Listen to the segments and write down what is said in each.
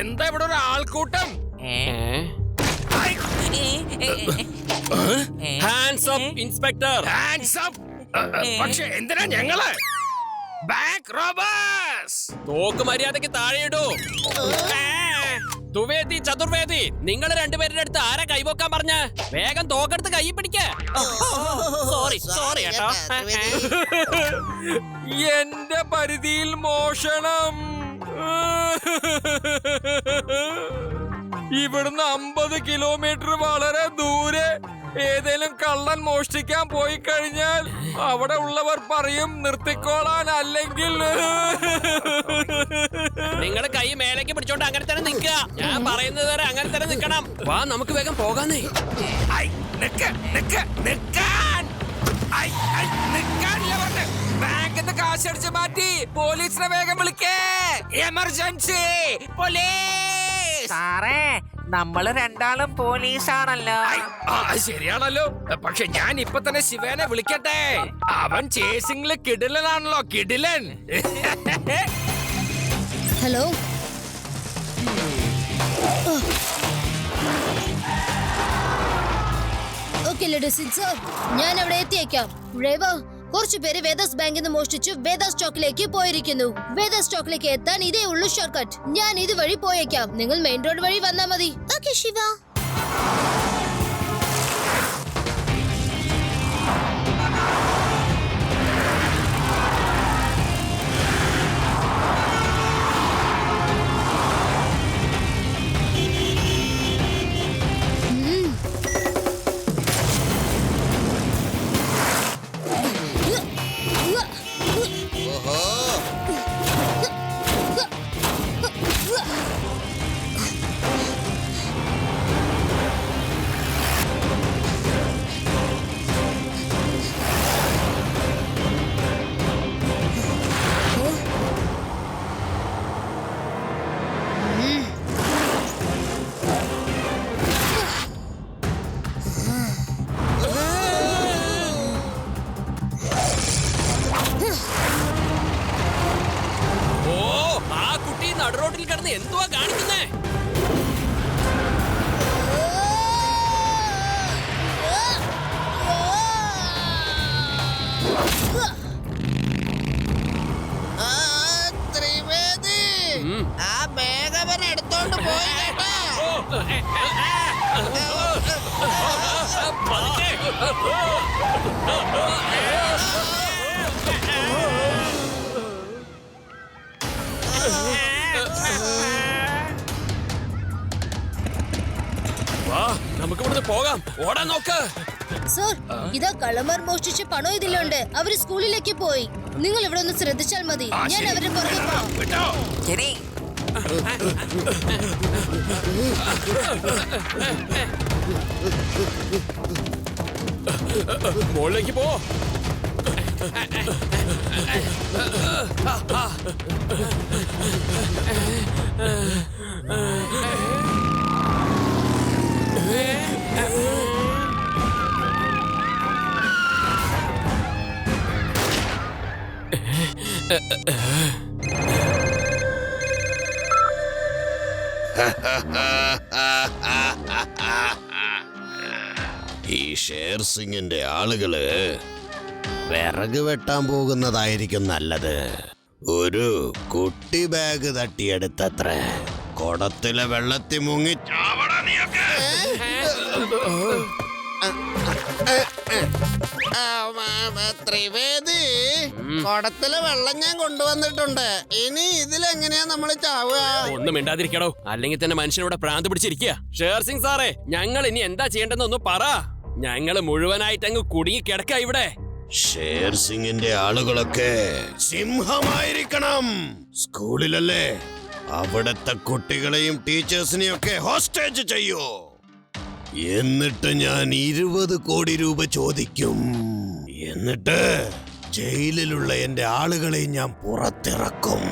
എന്താ ഇവിടെ ഒരു ആൾക്കൂട്ടം? Hands up inspector. പക്ഷെ എന്തിനാ ഞങ്ങള്? Bank robbers! തോക്ക് മര്യാദക്ക് താഴെയിടൂ. തുവേദി, ചതുർവേദി, നിങ്ങൾ രണ്ടുപേരുടെ അടുത്ത് ആരാ കൈപോക്കാൻ പറഞ്ഞ? വേഗം തോക്കെടുത്ത് കൈ പിടിക്ക. സോറി ഏട്ടാ. എന്റെ പരിധിയിൽ മോഷണം. ഇവിടുന്ന് 50 കിലോമീറ്റർ വളരെ ദൂരെ ഏതേലും കള്ളൻ മോഷ്ടിക്കാൻ പോയി കഴിഞ്ഞാൽ അവിടെ ഉള്ളവർ പറയും നിർത്തിക്കോളാൻ, അല്ലെങ്കിൽ നിങ്ങൾ കൈ മേലേക്ക് പിടിച്ചോണ്ട് അങ്ങനെ തന്നെ നിൽക്കുക. ഞാൻ പറയുന്നത് വരെ അങ്ങനെ തന്നെ നിൽക്കണം. വാ, നമുക്ക് വേഗം പോകാന്നേ. ബാങ്കിന്ന് കാശടിച്ച് മാറ്റി പോലീസിനെ വേഗം വിളിക്കേ. Emergency police! സാറേ, നമ്മള് രണ്ടാളും പോലീസാണല്ലോ. ശരിയാണല്ലോ. പക്ഷെ ഞാൻ ഇപ്പൊ തന്നെ ശിവനെ വിളിക്കട്ടെ. അവൻ ചേസിംഗില് കിടിലനാണല്ലോ, കിടിലൻ. ഹലോ, ഓക്കെ ലിഡിസിൻ സർ, ഞാൻ അവിടെ എത്തിയേക്കാം. റേവ, കുറച്ചു പേര് വേദാസ് ബാങ്കിൽ നിന്ന് മോഷ്ടിച്ചു വേദാസ് സ്റ്റോക്കിലേക്ക് പോയിരിക്കുന്നു. വേദാസ് സ്റ്റോക്കിലേക്ക് എത്താൻ ഇതേ ഉള്ളൂ ഷോർട്ട് കട്ട്. ഞാൻ ഇതുവഴി പോയേക്കാം. നിങ്ങൾ മെയിൻ റോഡ് വഴി വന്നാ മതി. ഓക്കെ ശിവ. നടുറോട്ടിൽ കിടന്ന് എന്തുവാ കാണിക്കുന്നേ? ത്രിവേദി, ആ മേഘവൻ എടുത്തോണ്ട് പോയി കേട്ടോ. വാ, നമുക്ക് ഇവിടുന്ന് പോകാം. ഓടാൻ നോക്ക്. സർ, ഇതാ കള്ളന്മാർ മോഷ്ടിച്ച പണം ഇതിലുണ്ട്. അവര് സ്കൂളിലേക്ക് പോയി. നിങ്ങൾ ഇവിടെ ഒന്ന് ശ്രദ്ധിച്ചാൽ മതി. ഞാൻ അവരുടെ പുറകെ പോകാം. ശരി. മുകളിലേക്ക് പോ. ഈ ഷേർ സിംഗിന്റെ ആളുകള് വിറക് വെട്ടാൻ പോകുന്നതായിരിക്കും നല്ലത്. ഒരു കുട്ടി ബാഗ് തട്ടിയെടുത്തത്ര. കുടത്തിലെ വെള്ളത്തിൽ മുങ്ങി ചാവണ നീയൊക്കെ. ത്രിവേദി, കുടത്തിലെ വെള്ളം ഞാൻ കൊണ്ടുവന്നിട്ടുണ്ട്. ഇനി ഇതിലെങ്ങനെയാ നമ്മള് ചാവുക? ഒന്നും മിണ്ടാതിരിക്കടോ, അല്ലെങ്കിൽ തന്നെ മനുഷ്യനോട് പ്രാന്ത് പിടിച്ചിരിക്കുക. ഷേർ സിംഗ് സാറേ, ഞങ്ങൾ ഇനി എന്താ ചെയ്യേണ്ടെന്ന് ഒന്ന് പറ. ഞങ്ങള് മുഴുവനായിട്ട് അങ്ങ് കുടുങ്ങി കിടക്ക ഇവിടെ. ഷേർ സിംഗിന്റെ ആളുകളൊക്കെ സിംഹമായിരിക്കണം. സ്കൂളിലല്ലേ, അവിടത്തെ കുട്ടികളെയും ടീച്ചേഴ്സിനെയും ഒക്കെ ഹോസ്റ്റേജ് ചെയ്യൂ. എന്നിട്ട് ഞാൻ 20 കോടി രൂപ ചോദിക്കും. എന്നിട്ട് ജയിലിലുള്ള എന്റെ ആളുകളെ ഞാൻ പുറത്തിറക്കും.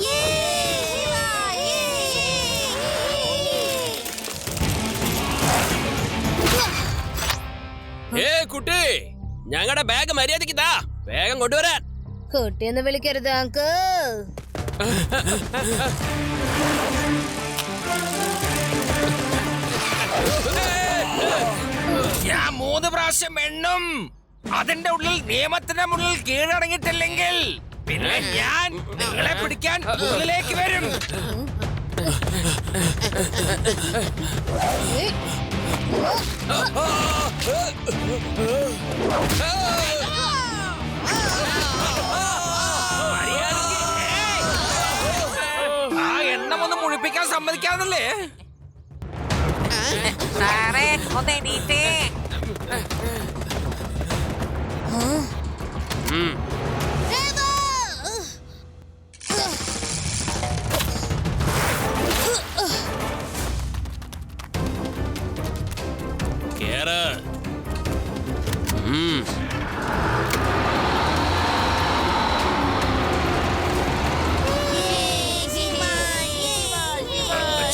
Yeah! കുട്ടി, ഞങ്ങളുടെ ബാഗ് മര്യാദയ്ക്ക് താ, വേഗം കൊണ്ടുവരാൻ. കുട്ടിയെന്ന് വിളിക്കരുത് അങ്കിൾ. ഞാൻ 3 പ്രാവശ്യം എണ്ണും. അതിന്റെ ഉള്ളിൽ നിയമത്തിന്റെ മുന്നിൽ കീഴടങ്ങിയിട്ടില്ലെങ്കിൽ പിന്നെ ഞാൻ നിങ്ങളെ പിടിക്കാൻ ഉള്ളിലേക്ക് വരും. ആ എണ്ണം ഒന്ന് മുഴിപ്പിക്കാൻ സമ്മതിക്കാന്നല്ലേ? സാറേ ഒന്ന് എണീറ്റേ. കേറ്.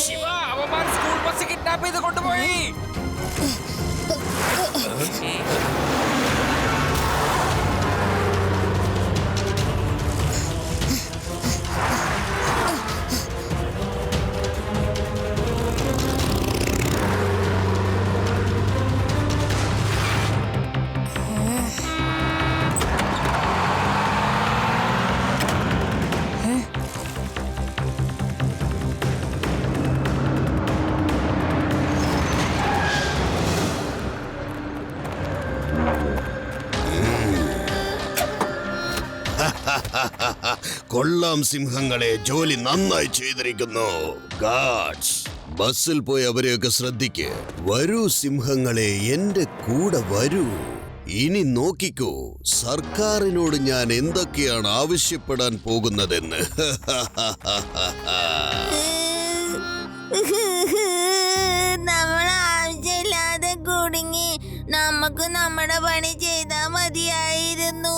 ശിവ, അവന്മാർ സ്കൂൾ ബസ് കിഡ്നാപ്പ് ചെയ്ത് കൊണ്ടുപോയി. കൊള്ളാം സിംഹങ്ങളെ, ജോലി നന്നായി ചെയ്തിരിക്കുന്നു. ഗാഡ്സ്, ബസ്സിൽ പോയി അവരെയൊക്കെ ശ്രദ്ധിക്ക്. വരൂ സിംഹങ്ങളെ, എന്റെ കൂടെ വരൂ. ഇനി നോക്കിക്കോ, സർക്കാരിനോട് ഞാൻ എന്തൊക്കെയാണ് ആവശ്യപ്പെടാൻ പോകുന്നതെന്ന്. നമ്മൾ ആവശ്യമില്ലാതെ കുടുങ്ങി. നമുക്ക് നമ്മുടെ പണി ചെയ്താ മതിയായിരുന്നു.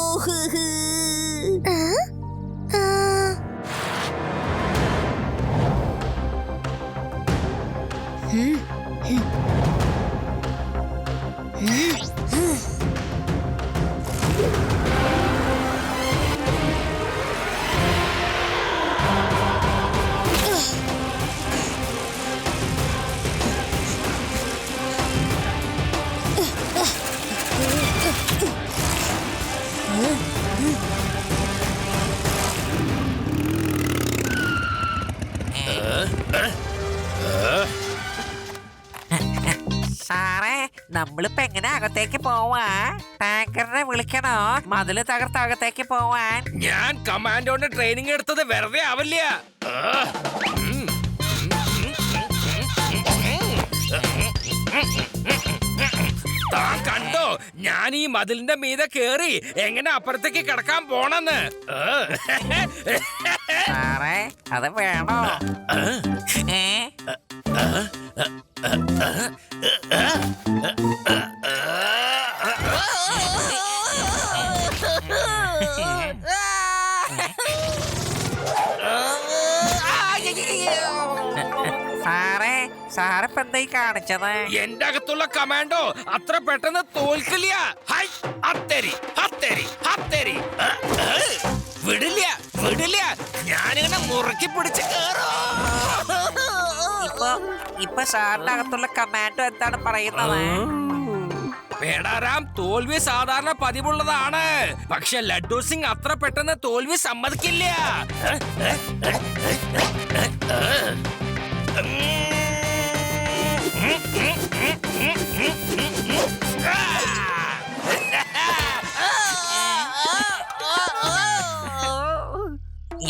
സാറേ, നമ്മളിപ്പോ എങ്ങനെ അകത്തേക്ക് പോവാ? ടാങ്കറിനെ വിളിക്കണോ മതില് തകർത്ത് അകത്തേക്ക് പോവാൻ? ഞാൻ കമാൻഡോന്റെ ട്രെയിനിങ് എടുത്തത് വെറുതെ ആവില്ല. താൻ കണ്ടോ ഞാൻ ഈ മതിലിന്റെ മീതെ കേറി എങ്ങനെ അപ്പുറത്തേക്ക് കിടക്കാൻ പോണെന്ന്? സാറേ, അത് വേണോ? ഏ? സാറേ, സാറിപ്പോ എന്തായി കാണിച്ചത്? എന്റെ അകത്തുള്ള കമാൻഡോ അത്ര പെട്ടെന്ന് തോൽക്കില്ല. ഹൈ, ഹത്തരി, ഹത്തരി, ഹത്തരി. വിടില്ല, വിടില്ല. ഞാനിങ്ങനെ മുറുക്കി പിടിച്ച് കേറും. ഇപ്പൊ സാറിന്റെ അകത്തുള്ള കമാൻഡോ എന്താണ് പറയുന്നത്? പേടാറാം, തോൽവി സാധാരണ പതിവുള്ളതാണ്. പക്ഷെ ലഡ്ഡു സിംഗ് അത്ര പെട്ടെന്ന് തോൽവി സമ്മതിക്കില്ല.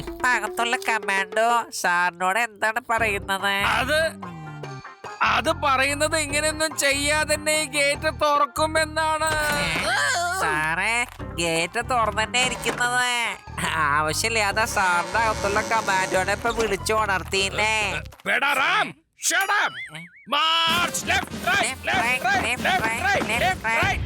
ഇപ്പൊ അകത്തുള്ള കമാൻഡോ സാറിനോട് എന്താണ് പറയുന്നത്? അത് പറയുന്നത് ഇങ്ങനെയൊന്നും ചെയ്യാതെ തന്നെ ഈ ഗേറ്റ് തുറക്കുമെന്നാണ്. സാറേ, ഗേറ്റ് തുറന്നെ ഇരിക്കുന്നത്. ആവശ്യമില്ലാതെ സാറിന്റെ അകത്തുള്ള കമാൻഡോനെ ഇപ്പൊ വിളിച്ചു ഉണർത്തിയില്ലേ? പേടാറാം, shut up. March left, right, left, right, left, right, left, right.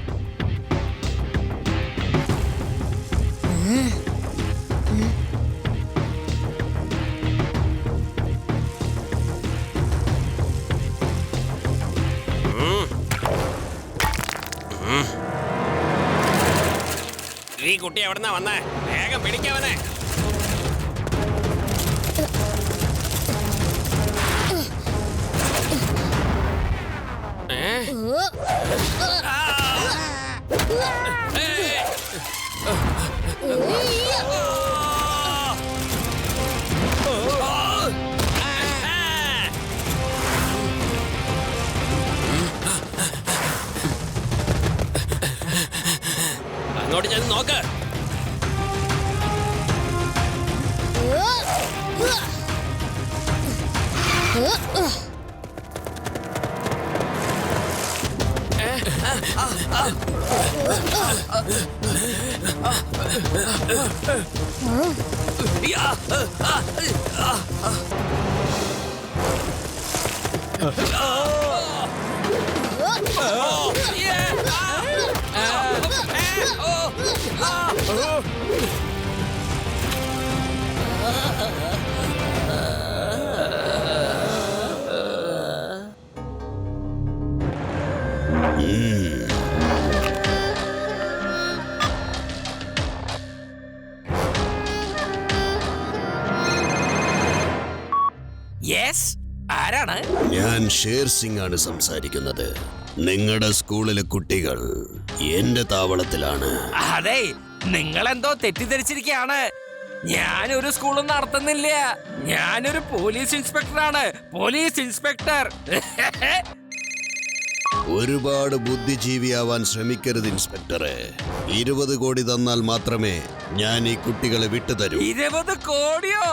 ഈ കുട്ടി എവിടുന്നാ വന്നേ? വേഗം പിടിക്കവനെ. അങ്ങോട്ട് ചെന്ന് നോക്ക്. യെസ്, ആരാണ്? ഞാൻ ഷേർ സിംഗ് ആണ് സംസാരിക്കുന്നത്. നിങ്ങളുടെ സ്കൂളിലെ കുട്ടികൾ എന്റെ താവളത്തിലാണ്. അതെ, നിങ്ങളെന്തോ തെറ്റിദ്ധരിച്ചിരിക്കുകയാണ്. ഞാനൊരു സ്കൂളും നടത്തുന്നില്ല. ഞാനൊരു പോലീസ് ഇൻസ്പെക്ടറാണ്. Police inspector. ഒരുപാട് ബുദ്ധിജീവിയാവാൻ ശ്രമിക്കരുത് ഇൻസ്പെക്ടറെ. 20 കോടി തന്നാൽ മാത്രമേ ഞാൻ ഈ കുട്ടികളെ വിട്ടുതരൂ. 20 കോടിയോ?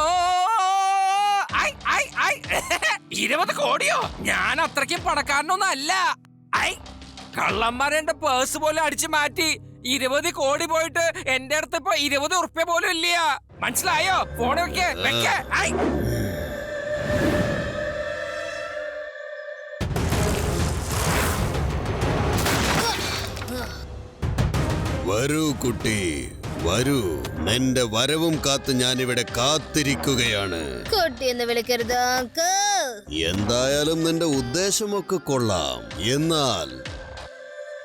20 കോടിയോ? ഞാൻ അത്രയ്ക്കും പണക്കാരനൊന്നും അല്ല. കള്ളന്മാരെ എന്റെ പേഴ്സ് പോലും അടിച്ചു മാറ്റി. 20 കോടി പോയിട്ട് എന്റെ അടുത്ത് ഇപ്പൊ 20 ഉറുപ്പ്യ പോലും ഇല്ല. മനസ്സിലായോ? ഫോണ് വെക്കേ. വരൂ കുട്ടി, വരൂ. നിന്റെ വരവും കാത്ത് ഞാനിവിടെ കാത്തിരിക്കുകയാണ്. കുട്ടി എന്ന് വിളിക്കരുത് അങ്കിൾ. എന്തായാലും നിന്റെ ഉദ്ദേശമൊക്കെ കൊള്ളാം. എന്നാൽ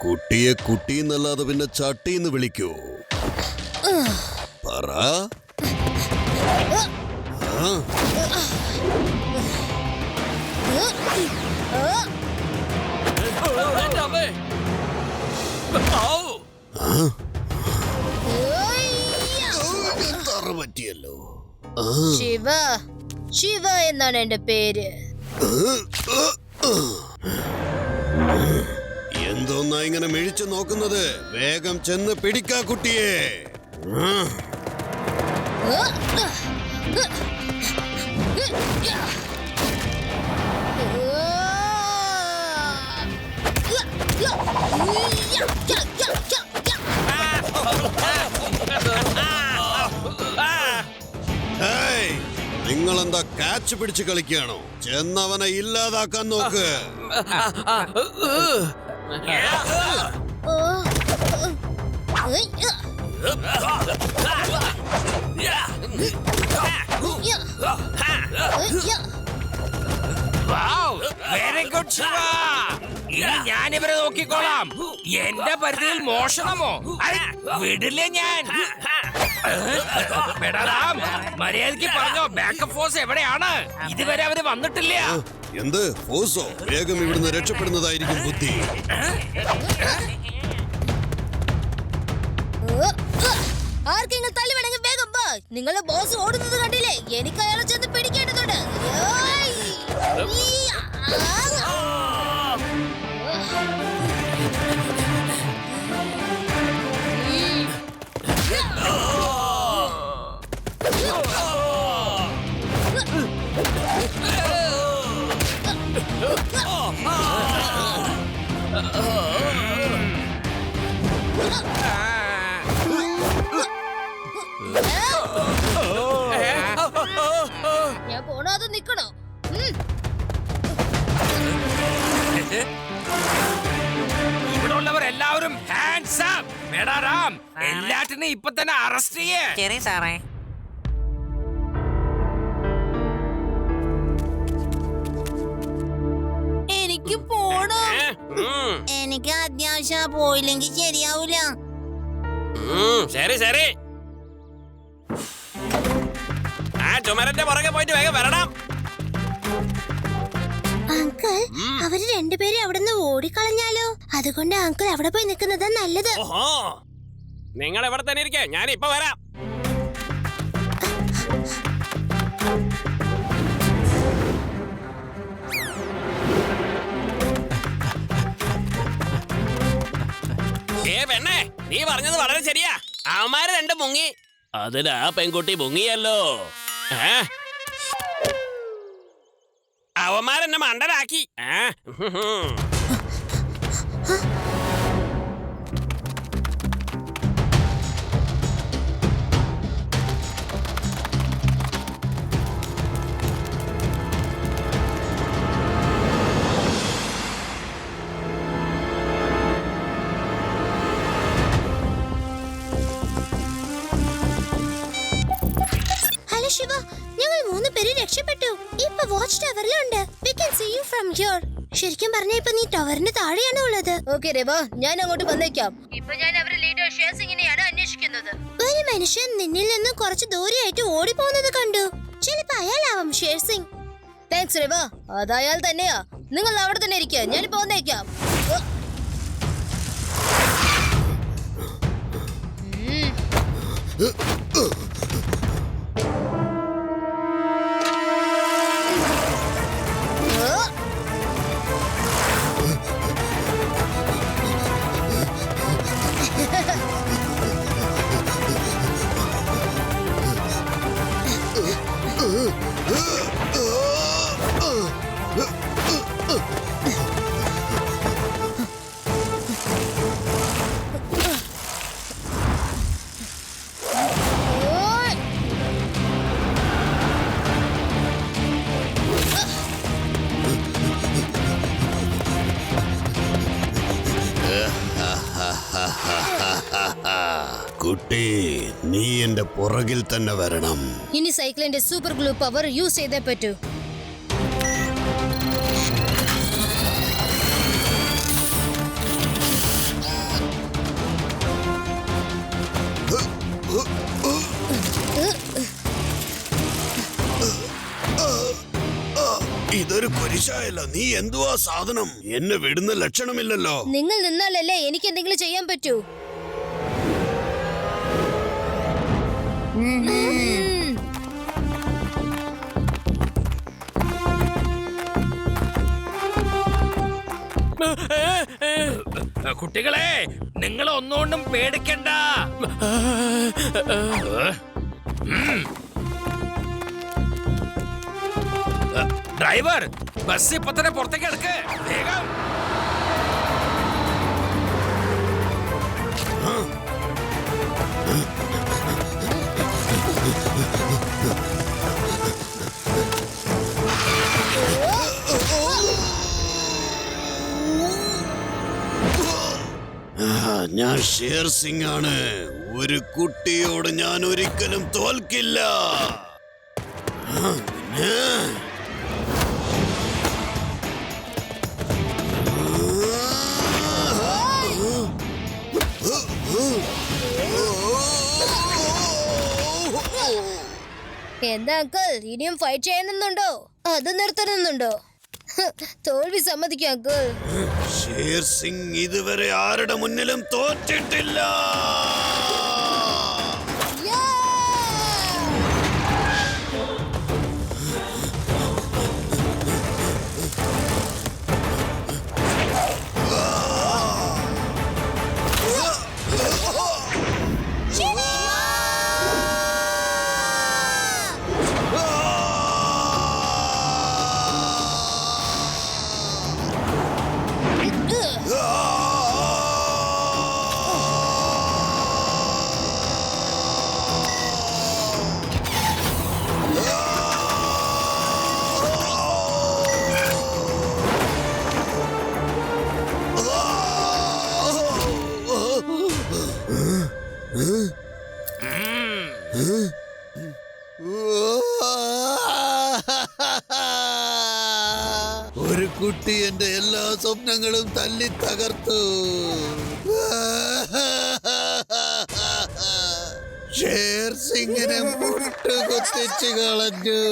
കുട്ടിയെ കുട്ടി എന്നല്ലാതെ പിന്നെ ചട്ടിന്ന് വിളിക്കൂ. പറ. തറ പറ്റിയല്ലോ. ശിവ എന്നാണ് എന്റെ പേര്. എന്തോന്നാ ഇങ്ങനെ മിഴിച്ചു നോക്കുന്നത്? വേഗം ചെന്ന് പിടിക്കാ കുട്ടിയെ. നിങ്ങളെന്താ കാച്ച് പിടിച്ച് കളിക്കുകയാണോ? ചെന്നവനെ ഇല്ലാതാക്കാൻ നോക്ക്. Very good Shiva. ഇനി ഞാനിവരെ നോക്കിക്കോളാം. എന്റെ പരിധിയിൽ മോഷണമോ? വിടില്ലേ ഞാൻ. മര്യാദക്ക് പറഞ്ഞോ, ബാക്കപ്പ് ഫോഴ്സ് എവിടെയാണ്? ഇതുവരെ അവര് വന്നിട്ടില്ല. എന്ത് ഫോഴ്സോ? വേഗം ഇവിടുന്ന് രക്ഷപ്പെടുന്നതായിരിക്കും ബുദ്ധി. ആർക്കെങ്കിലും തല്ലി വേണമെങ്കിൽ വേഗം പോ. നിങ്ങളെ ബോസ് ഓടുന്നത് കണ്ടില്ലേ? എനിക്ക് അയാളെ ചെന്ന് പിടിക്കേണ്ടതുണ്ട്. ഞാൻ പോണാതെ നിക്കണോ? ഇവിടെ ഉള്ളവർ എല്ലാവരും ഹാൻഡ്സ് അപ്പ്. മേഡാറാം, എല്ലാറ്റിനും ഇപ്പൊ തന്നെ അറസ്റ്റ് ചെയ്യേ. ശരി സാറേ. എനിക്ക് പോണം. എനിക്ക് അത്യാവശ്യം പോയില്ലെങ്കിൽ ശരിയാവൂല. ശരി ശരി. ആ ചുമരന്റെ പുറകെ പോയിട്ട് വേഗം വരണം. അങ്കിൾ അവര് രണ്ടുപേരും അവിടുന്ന് ഓടിക്കളഞ്ഞാലോ? അതുകൊണ്ട് അങ്കിൾ അവിടെ പോയി നിൽക്കുന്നതാ നല്ലത്. ഓഹോ, നിങ്ങൾ ഇവിടെ തന്നെ ഇരിക്കേ, ഞാൻ ഇപ്പൊ വരാം. പെണ്ണേ, നീ പറഞ്ഞത് വളരെ ശരിയാ. അവന്മാര് രണ്ടും മുങ്ങി. അതിൽ ആ പെൺകുട്ടി മുങ്ങിയല്ലോ. അവന്മാരെന്നെ മണ്ടനാക്കി. ഹലോ ശിവ, ഞങ്ങൾ 3 പേര് രക്ഷപ്പെട്ടു. ഇപ്പൊ watch ടവറിലുണ്ട്. We can see you from here. ശരിക്കും പറഞ്ഞ ഇപ്പൊ നീ ടവറിന്റെ താഴെയാണ് ഉള്ളത്. ഓക്കേ രേവ, ഞാൻ അങ്ങോട്ട് വന്നേക്കാം. ഇപ്പൊ ഞാൻ അവരുടെ ലീഡർ ഷേർസിംഗിനെയാണ് അന്വേഷിക്കുന്നത്. ഒരു മനുഷ്യൻ നിന്നിൽ നിന്ന് കുറച്ച് ദൂരെയായിട്ട് ഓടിപ്പോകുന്നത് കണ്ടു. ചിലപ്പോ അയാളാവും ഷേർസിംഗ്. താങ്ക്സ് രേവ, അതയാൾ തന്നെയാ. നിങ്ങൾ അവിടെ തന്നെ ഇരിക്കുക, ഞാനിപ്പോ വന്നേക്കാം. കുട്ടി, നീ എന്റെ പുറകിൽ തന്നെ വരണം. ഇനി സൈക്കിളിന്റെ സൂപ്പർ ഗ്ലൂ പവർ യൂസ് ചെയ്തേ പറ്റൂ. ഇതൊരു കുരിശായല്ല. നീ എന്തുവാ സാധനം? എന്നെ വിടുന്ന ലക്ഷണമില്ലല്ലോ. നിങ്ങൾ നിന്നാലല്ലേ എനിക്ക് എന്തെങ്കിലും ചെയ്യാൻ പറ്റൂ. കുട്ടികളെ, നിങ്ങൾ ഒന്നുകൊണ്ടും പേടിക്കണ്ട. ഡ്രൈവർ, ബസ് ഇപ്പൊ തന്നെ പുറത്തേക്ക് എടുക്ക്, വേഗം. ഞാൻ ഷേർ സിംഗ് ആണ്. ഒരു കുട്ടിയോട് ഞാൻ ഒരിക്കലും തോൽക്കില്ല. എന്താ അങ്കിൾ, ഇനിയും ഫൈറ്റ് ചെയ്യണമെന്നുണ്ടോ? അത് നിർത്തണമെന്നുണ്ടോ? തോൽവി സമ്മതിക്കും അങ്കിൾ. ഷേർ സിംഗ് ഇതുവരെ ആരുടെ മുന്നിലും തോറ്റിട്ടില്ല. ഒരു കുട്ടി എന്റെ എല്ലാ സ്വപ്നങ്ങളും തല്ലി തകർത്തു. ഷേർ സിംഗിനെ മുട്ടുകുത്തിച്ച് കളഞ്ഞു.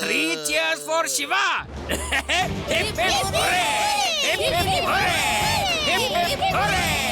3 cheers for Shiva. Hip hip hooray! Hip hip hooray! Hip hip hooray!